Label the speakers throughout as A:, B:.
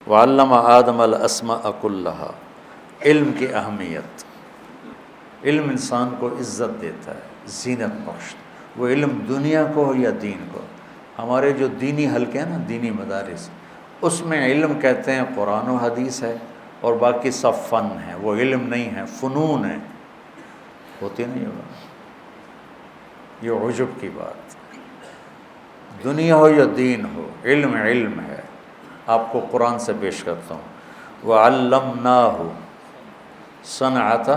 A: وعلم آدم الاسماء کلہا، علم کی اہمیت، علم انسان کو عزت دیتا ہے، زینت بخشتا، وہ علم دنیا کو ہو یا دین کو۔ ہمارے جو دینی حلقے ہیں نا، دینی مدارس، اس میں علم کہتے ہیں قرآن و حدیث ہے اور باقی سب فن ہے، وہ علم نہیں ہے، فنون ہے، ہوتی نہیں ہوگا۔ یہ عجب کی بات، دنیا ہو یا دین ہو، علم علم ہے۔ آپ کو قرآن سے پیش کرتا ہوں، وَعَلَّمْنَاهُ صَنْعَةَ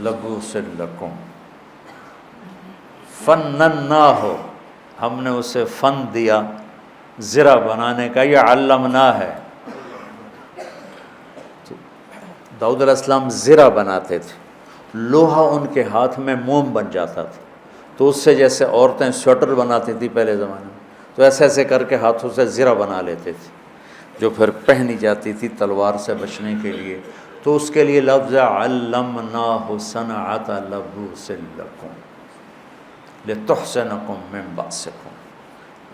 A: لَبُوسٍ لَكُمْ، فَنَّنَّاهُ، ہم نے اسے فن دیا زرہ بنانے کا، یہ علمنا ہے۔ داؤد علیہ السلام زرہ بناتے تھے، لوہا ان کے ہاتھ میں موم بن جاتا تھا، تو اس سے جیسے عورتیں سویٹر بناتی تھی پہلے زمانے میں، تو ایسے ایسے کر کے ہاتھوں سے زرہ بنا لیتے تھے، جو پھر پہنی جاتی تھی تلوار سے بچنے کے لیے۔ تو اس کے لیے لفظ علمناہ صنعۃ لبوس لکم لتحصنکم من بأسکم،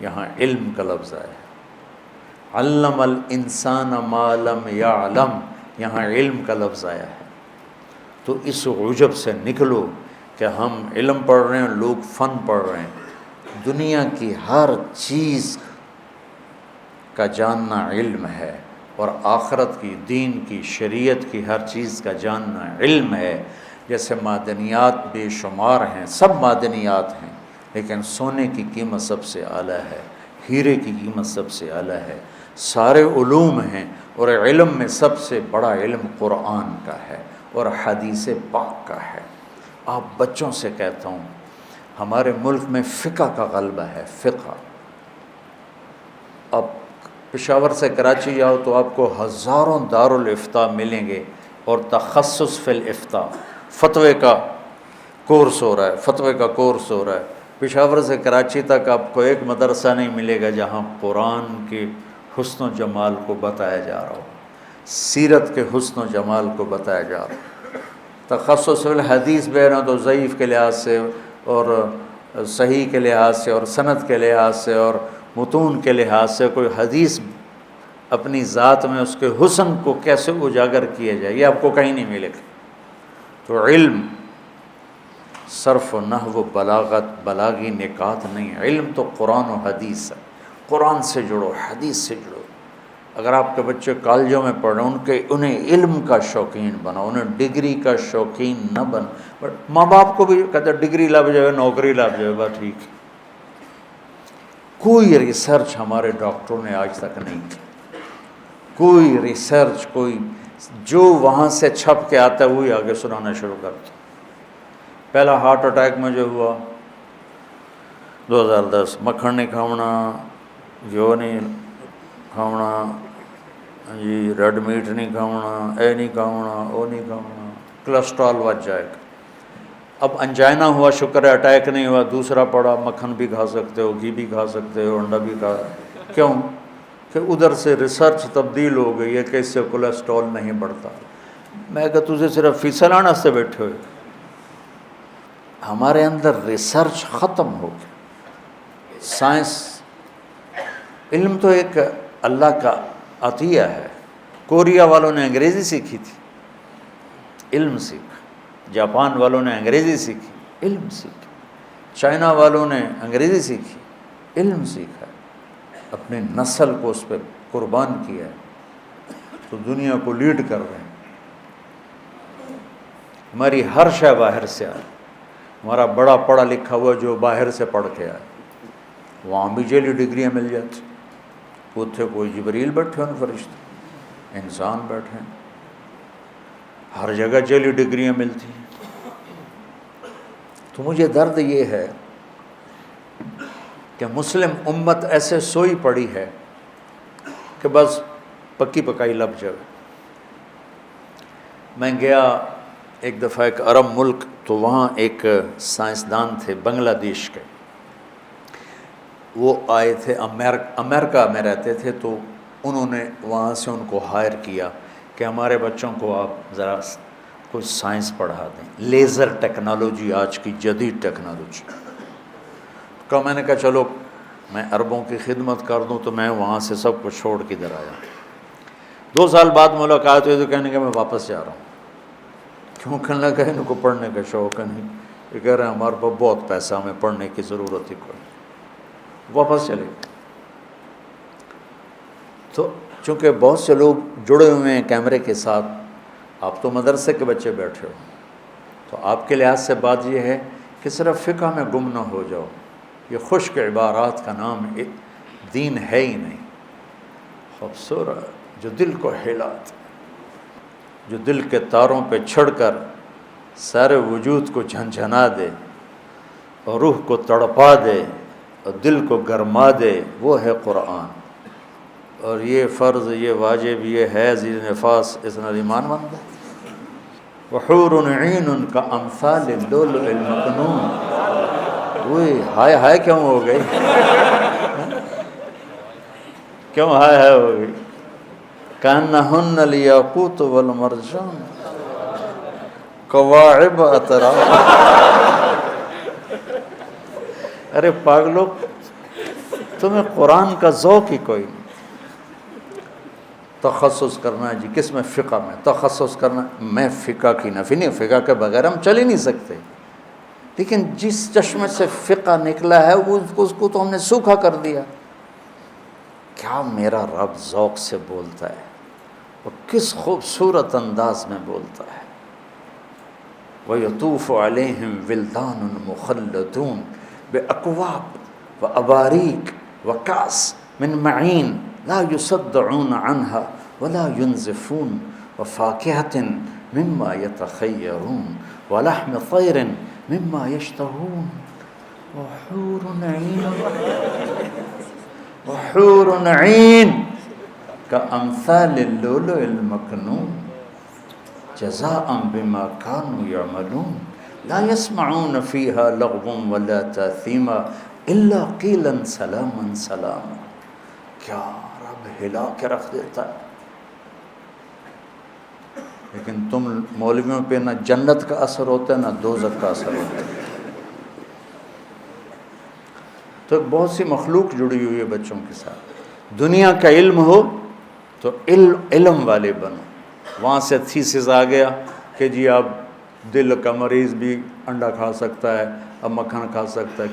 A: یہاں علم کا لفظ آیا ہے۔ علم الانسان ما لم یعلم، یہاں علم کا لفظ آیا ہے۔ تو اس عجب سے نکلو کہ ہم علم پڑھ رہے ہیں، لوگ فن پڑھ رہے ہیں۔ دنیا کی ہر چیز کا جاننا علم ہے، اور آخرت کی، دین کی، شریعت کی ہر چیز کا جاننا علم ہے۔ جیسے معدنیات بے شمار ہیں، سب معدنیات ہیں، لیکن سونے کی قیمت سب سے اعلیٰ ہے، ہیرے کی قیمت سب سے اعلیٰ ہے، سارے علوم ہیں، اور علم میں سب سے بڑا علم قرآن کا ہے اور حدیث پاک کا ہے۔ آپ بچوں سے کہتا ہوں، ہمارے ملک میں فقہ کا غلبہ ہے، فقہ۔ اب پشاور سے کراچی جاؤ تو آپ کو ہزاروں دارالافتاء ملیں گے، اور تخصص فی الافتاء، فتوے کا کورس ہو رہا ہے، فتوے کا کورس ہو رہا ہے۔ پشاور سے کراچی تک آپ کو ایک مدرسہ نہیں ملے گا جہاں قرآن کے حسن و جمال کو بتایا جا رہا ہو، سیرت کے حسن و جمال کو بتایا جا رہا ہو۔ تخصص فی الحدیث بے رہا تو ضعیف کے لحاظ سے، اور صحیح کے لحاظ سے، اور سند کے لحاظ سے، اور متون کے لحاظ سے، کوئی حدیث اپنی ذات میں اس کے حسن کو کیسے اجاگر کیا جائے، یہ آپ کو کہیں نہیں ملے گا۔ تو علم صرف و نحو و بلاغت، بلاغی نکات نہیں، علم تو قرآن و حدیث ہے۔ قرآن سے جڑو، حدیث سے جڑو۔ اگر آپ کے بچے کالجوں میں پڑھ رہے ہیں، انہیں علم کا شوقین بناؤ، انہیں ڈگری کا شوقین نہ بن۔ ماں باپ کو بھی کہتے ڈگری لگ جائے، نوکری لگ جائے، بس ٹھیک ہے۔ کوئی ریسرچ ہمارے ڈاکٹروں نے آج تک نہیں کی، کوئی ریسرچ، کوئی جو وہاں سے چھپ کے آتا ہے وہی آگے سنانا شروع کرتا۔ پہلا ہارٹ اٹیک مجھے ہوا 2010، مکھن نہیں کھاؤنا، گھیو نہیں کھاؤنا جی، ریڈ میٹ نہیں کھاؤنا، اے نہیں کھاؤنا، او نہیں کھاؤنا، کولیسٹرول بچ جائے گا۔ اب انجائنا ہوا، شکر ہے اٹیک نہیں ہوا، دوسرا پڑا، مکھن بھی کھا سکتے ہو، گھی بھی کھا سکتے ہو، انڈا بھی کھا، کیوں کہ ادھر سے ریسرچ تبدیل ہو گئی ہے کہ اس سے کولیسٹرول نہیں بڑھتا۔ میں کہ تجھے صرف فیصد لانا سے بیٹھے ہوئے، ہمارے اندر ریسرچ ختم ہو گئی۔ سائنس، علم تو ایک اللہ کا عطیہ ہے۔ کوریا والوں نے انگریزی سیکھی تھی، علم سیکھا۔ جاپان والوں نے انگریزی سیکھی، علم سیکھا۔ چائنا والوں نے انگریزی سیکھی، علم سیکھا، اپنی نسل کو اس پہ قربان کیا ہے، تو دنیا کو لیڈ کر رہے ہیں۔ ہماری ہر شے باہر سے آئی۔ ہمارا بڑا پڑھا لکھا ہوا جو باہر سے پڑھ کے آئے، وہاں بھی جیلی ڈگریاں مل جاتی، اتھے کوئی جبریل بیٹھے ہیں، فرشتے، انسان بیٹھے ہیں، ہر جگہ جیلی ڈگریاں ملتی ہیں۔ تو مجھے درد یہ ہے کہ مسلم امت ایسے سوئی پڑی ہے کہ بس پکی پکائی لب جائے۔ میں گیا ایک دفعہ ایک عرب ملک، تو وہاں ایک سائنسدان تھے بنگلہ دیش کے، وہ آئے تھے، امریکہ میں رہتے تھے، تو انہوں نے وہاں سے ان کو ہائر کیا کہ ہمارے بچوں کو آپ ذرا کچھ سائنس پڑھا دیں، لیزر ٹیکنالوجی، آج کی جدید ٹیکنالوجی کا۔ میں نے کہا چلو میں عربوں کی خدمت کر دوں، تو میں وہاں سے سب کچھ چھوڑ کے ادھر آیا۔ 2 سال بعد ملاقات ہوئی تو کہنے کہ میں واپس جا رہا ہوں. کیوں؟ کہنے لگا ان کو پڑھنے کا شوق ہے نہیں. یہ کہہ رہے ہیں ہمارے پاس بہت پیسہ، ہمیں پڑھنے کی ضرورت ہی کوئی. واپس چلے گئے. تو چونکہ بہت سے لوگ جڑے ہوئے ہیں کیمرے کے ساتھ، آپ تو مدرسے کے بچے بیٹھے ہو، تو آپ کے لحاظ سے بات یہ ہے کہ صرف فقہ میں گم نہ ہو جاؤ. یہ خشک عبارات کا نام دین ہے ہی نہیں. خوبصورت جو دل کو ہلاتا، جو دل کے تاروں پہ چھڑ کر سارے وجود کو جھنجھنا دے اور روح کو تڑپا دے اور دل کو گرما دے، وہ ہے قرآن. اور یہ فرض، یہ واجب، یہ ہے عزیز نفاس، اس نے ایمان بنتا ہے. وحور عین کا امثال اللؤلؤ المکنون. وہی ہائے ہائے کیوں ہو گئی؟ کیوں ہائے ہائے ہو گئی؟ کأنہن الیاقوت والمرجان کواعب اتراب. ارے پاگلو، تمہیں قرآن کا ذوق ہی کوئی نہیں. تخصص کرنا ہے جی کس میں؟ فقہ میں تخصص کرنا. میں فقہ کی نفی نہیں، فقہ کے بغیر ہم چل ہی نہیں سکتے، لیکن جس چشمے سے فقہ نکلا ہے اس کو تو ہم نے سوکھا کر دیا. کیا میرا رب ذوق سے بولتا ہے اور کس خوبصورت انداز میں بولتا ہے. وَيَطُوفُ عَلَيْهِمْ وِلْدَانٌ مُخَلَّدُونَ بِأَكْوَابٍ وَأَبَارِيقَ وَكَأْسٍ مِّن مَّعِينٍ لَا يُصَدَّعُونَ عَنْهَا وَلَا يُنزِفُونَ وَفَاكِهَةٍ مِّمَّا يَتَخَيَّرُونَ وَلَحْمِ طَيْرٍ مِّمَّا يَشْتَهُونَ وحور عین كأمثال اللؤلؤ المكنون جزاء بما كانوا يعملون لا يسمعون فيها لغوا ولا تأثیما إلا قیلا سلاما سلاما. کیا رب ہلا کے رکھ دیتا ہے. لیکن تم مولویوں پہ نہ جنت کا اثر ہوتا ہے نہ دوزخ کا اثر ہوتا ہے. تو بہت سی مخلوق جڑی ہوئی ہے بچوں کے ساتھ. دنیا کا علم ہو تو علم والے بنو. وہاں سے تھیسس آ گیا کہ جی اب دل کا مریض بھی انڈا کھا سکتا ہے، اب مکھن کھا سکتا ہے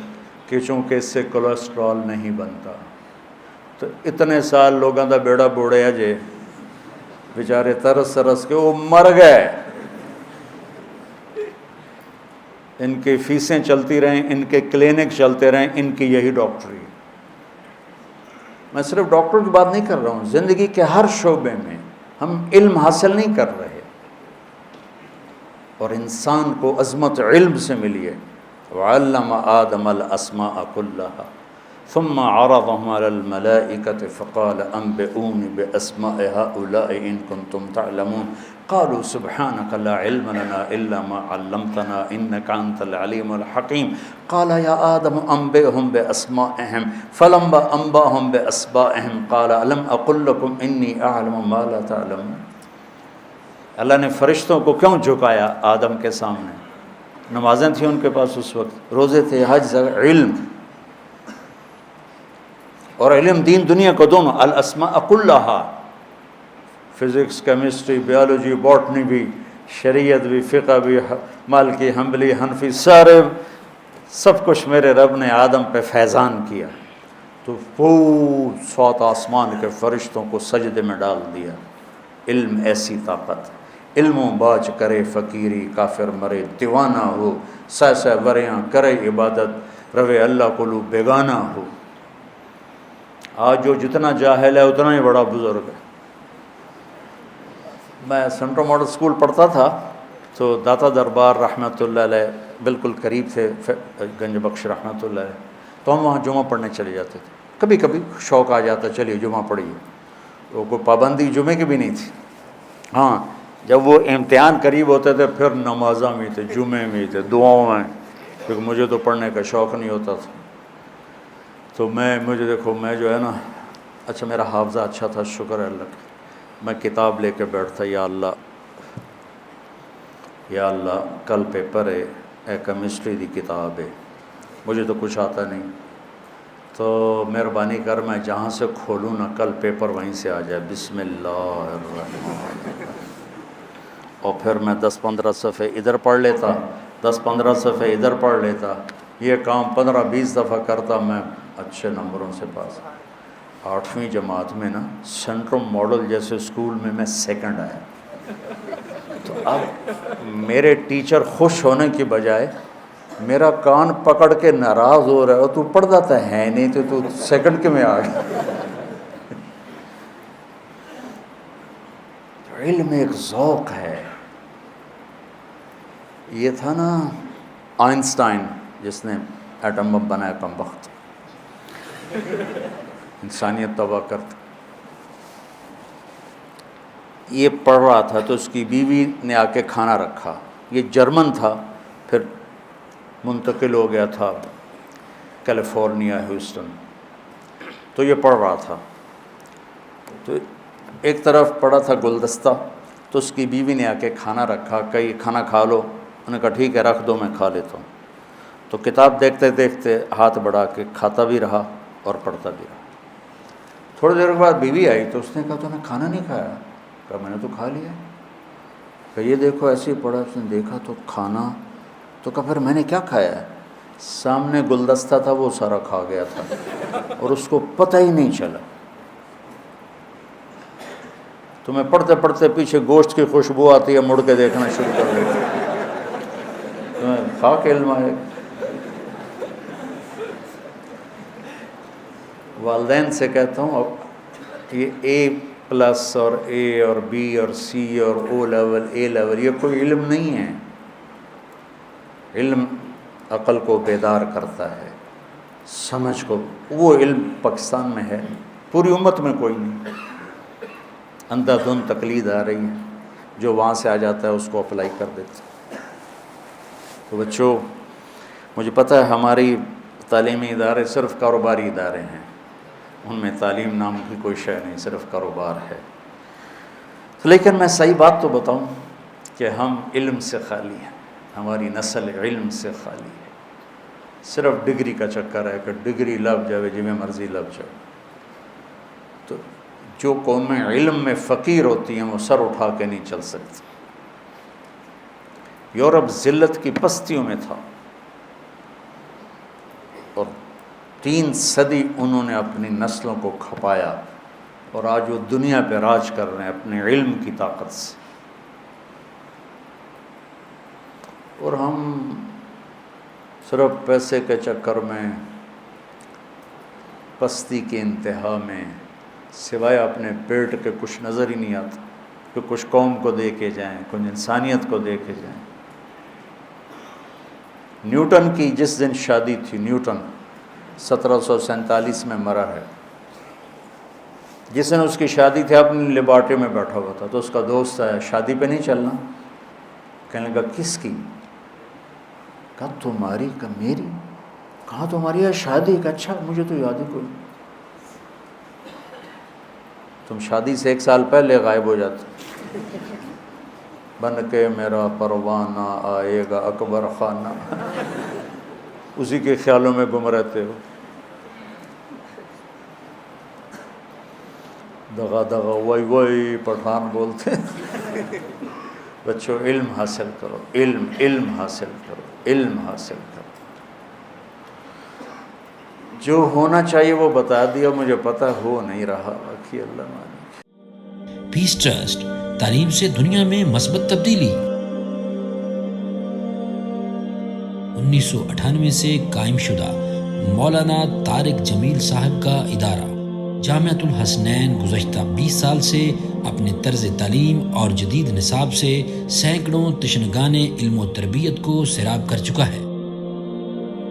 A: کہ چونکہ اس سے کولیسٹرول نہیں بنتا. تو اتنے سال لوگوں دا بیڑا بوڑیا جے بیچارے ترس ترس کے وہ مر گئے. ان کی فیسیں چلتی رہیں، ان کے کلینک چلتے رہیں، ان کی یہی ڈاکٹری. میں صرف ڈاکٹر کی بات نہیں کر رہا ہوں، زندگی کے ہر شعبے میں ہم علم حاصل نہیں کر رہے. اور انسان کو عظمت علم سے ملی ہے. وعلم آدم الاسماء كلها ثم عرضهم على الملائكة فقال انبئوني باسماء هؤلاء ان كنتم تعلمون قالوا سبحانك لا علم لنا الا ما علمتنا انك انت العليم الحكيم قال يا آدم انبئهم باسمائهم فلما انبأهم باسمائهم قال الم اقل لكم اني اعلم ما لا تعلمون. اللہ نے فرشتوں کو کیوں جھکایا آدم کے سامنے؟ نمازیں تھیں ان کے پاس اس وقت، روزے تھے، حج، علم. اور علم دین دنیا کو دونوں، الاسماء کلھا، فزکس، کیمسٹری، بیالوجی، باٹنی بھی، شریعت بھی، فقہ بھی، مالکی، حنبلی، حنفی، سارے سب کچھ میرے رب نے آدم پہ فیضان کیا. تو پورے 7 آسمان کے فرشتوں کو سجدے میں ڈال دیا. علم ایسی طاقت. علم و باج کرے فقیری، کافر مرے دیوانہ ہو، سہ سہ وریاں کرے عبادت، روے اللہ کو لو بیگانہ ہو. آج جو جتنا جاہل ہے اتنا ہی بڑا بزرگ ہے. میں سینٹرل ماڈل اسکول پڑھتا تھا تو داتا دربار رحمۃ اللہ علیہ بالکل قریب تھے، گنج بخش رحمۃ اللہ علیہ، تو ہم وہاں جمعہ پڑھنے چلے جاتے تھے. کبھی کبھی شوق آ جاتا چلیے جمعہ پڑھیے. تو کوئی پابندی جمعے کی بھی نہیں تھی. ہاں جب وہ امتحان قریب ہوتے تھے پھر نمازاں میں تھے، جمعے میں تھے، دعاؤں میں، کیونکہ مجھے تو پڑھنے کا شوق نہیں ہوتا تھا. تو مجھے دیکھو میں جو ہے نا، اچھا میرا حافظہ اچھا تھا، شکر ہے اللہ کا. میں کتاب لے کے بیٹھتا، یا اللہ کل پیپر ہے، کیمسٹری دی کتاب ہے، مجھے تو کچھ آتا نہیں. تو مہربانی کر میں جہاں سے کھولوں نا کل پیپر وہیں سے آ جائے، بسم اللہ الرحمن الرحیم، اور پھر میں 10-15 صفحے ادھر پڑھ لیتا، 10-15 صفحے ادھر پڑھ لیتا، یہ کام 15-20 دفعہ کرتا، میں اچھے نمبروں سے پاس۔ 8ویں جماعت میں نا سینٹرم ماڈل جیسے اسکول میں سیکنڈ آیا۔ تو اب میرے ٹیچر خوش ہونے کی بجائے میرا کان پکڑ کے ناراض ہو رہا ہے، تو پڑھتا تو ہے نہیں، تو سیکنڈ کے میں آ گیا۔ علم ایک ذوق ہے۔ یہ تھا نا آئنسٹائن جس نے ایٹم بم بنایا، کم وقت انسانیت تباہ کرتا، یہ پڑھ رہا تھا تو اس کی بیوی نے آ کے کھانا رکھا، یہ جرمن تھا، پھر منتقل ہو گیا تھا کیلیفورنیا، ہیوسٹن، تو یہ پڑھ رہا تھا، تو ایک طرف پڑا تھا گلدستہ، تو اس کی بیوی نے آ کے کھانا رکھا، کہی کھانا کھا لو، انہوں نے کہا ٹھیک ہے رکھ دو میں کھا لیتا ہوں، تو کتاب دیکھتے دیکھتے ہاتھ بڑھا کے کھاتا بھی رہا اور پڑھتا بھی رہا۔ تھوڑی دیر کے بعد بیوی آئی تو اس نے کہا تو نے کھانا نہیں کھایا؟ کہا میں نے تو کھا لیا۔ کہ یہ دیکھو ایسے ہی پڑا، اس نے دیکھا تو کھانا، تو کہا پھر میں نے کیا کھایا ہے؟ سامنے گلدستہ تھا وہ سارا کھا گیا تھا اور اس کو پتہ ہی نہیں چلا۔ تو میں پڑھتے پڑھتے پیچھے گوشت کی خوشبو آتی ہے، مڑ کے دیکھنا شروع کر دیتا، تمہیں خاک علم آئے۔ والدین سے کہتا ہوں اب یہ A+ اور A اور B اور C اور O لیول A لیول یہ کوئی علم نہیں ہے۔ علم عقل کو بیدار کرتا ہے، سمجھ کو، وہ علم پاکستان میں ہے، پوری امت میں کوئی نہیں۔ اندھا دھند تقلید آ رہی ہے، جو وہاں سے آ جاتا ہے اس کو اپلائی کر دیتا۔ تو بچوں، مجھے پتہ ہے ہماری تعلیمی ادارے صرف کاروباری ادارے ہیں، ان میں تعلیم نام کی کوئی شے نہیں، صرف کاروبار ہے۔ لیکن میں صحیح بات تو بتاؤں کہ ہم علم سے خالی ہیں، ہماری نسل علم سے خالی ہے، صرف ڈگری کا چکر ہے کہ ڈگری لگ جائے جی میں مرضی لگ جائے۔ تو جو قومیں علم میں فقیر ہوتی ہیں وہ سر اٹھا کے نہیں چل سکتی۔ یورپ ذلت کی پستیوں میں تھا اور 3 صدی انہوں نے اپنی نسلوں کو کھپایا، اور آج وہ دنیا پہ راج کر رہے ہیں اپنے علم کی طاقت سے۔ اور ہم صرف پیسے کے چکر میں، پستی کے انتہا میں، سوائے اپنے پیٹ کے کچھ نظر ہی نہیں آتا کہ کچھ قوم کو دے کے جائیں، کچھ انسانیت کو دے کے جائیں۔ نیوٹن کی جس دن شادی تھی، نیوٹن 1747 میں مرا ہے، جس دن اس کی شادی تھی اپنی لیبارٹری میں بیٹھا ہوا تھا، تو اس کا دوست آیا، شادی پہ نہیں چلنا؟ کہنے لگا کس کی؟ کہا تمہاری؟ کہا میری؟ کہا تمہاری ہے شادی؟ کہ اچھا مجھے تو یاد ہی کوئی، تم شادی سے 1 سال پہلے غائب ہو جاتے، بن کے میرا پروانہ آئے گا اکبر خانہ، اسی کے خیالوں میں گم رہتے ہو۔ دغا دغا وئی وئی پٹھان بولتے۔ بچوں علم حاصل کرو، علم حاصل کرو، علم حاصل کرو۔ جو ہونا چاہیے وہ بتا دیا، مجھے پتہ ہو نہیں رہا، باقی اللہ مالک۔
B: پیس ٹرسٹ، تعلیم سے دنیا میں مثبت تبدیلی۔ 1998 سے قائم شدہ مولانا طارق جمیل صاحب کا ادارہ جامعۃ الحسنین گزشتہ 20 سال سے اپنے طرز تعلیم اور جدید نصاب سے سینکڑوں تشنگان علم و تربیت کو سیراب کر چکا ہے۔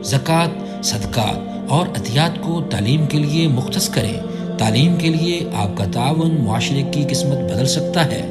B: زکوٰۃ، صدقات اور عطیات کو تعلیم کے لیے مختص کریں۔ تعلیم کے لیے آپ کا تعاون معاشرے کی قسمت بدل سکتا ہے۔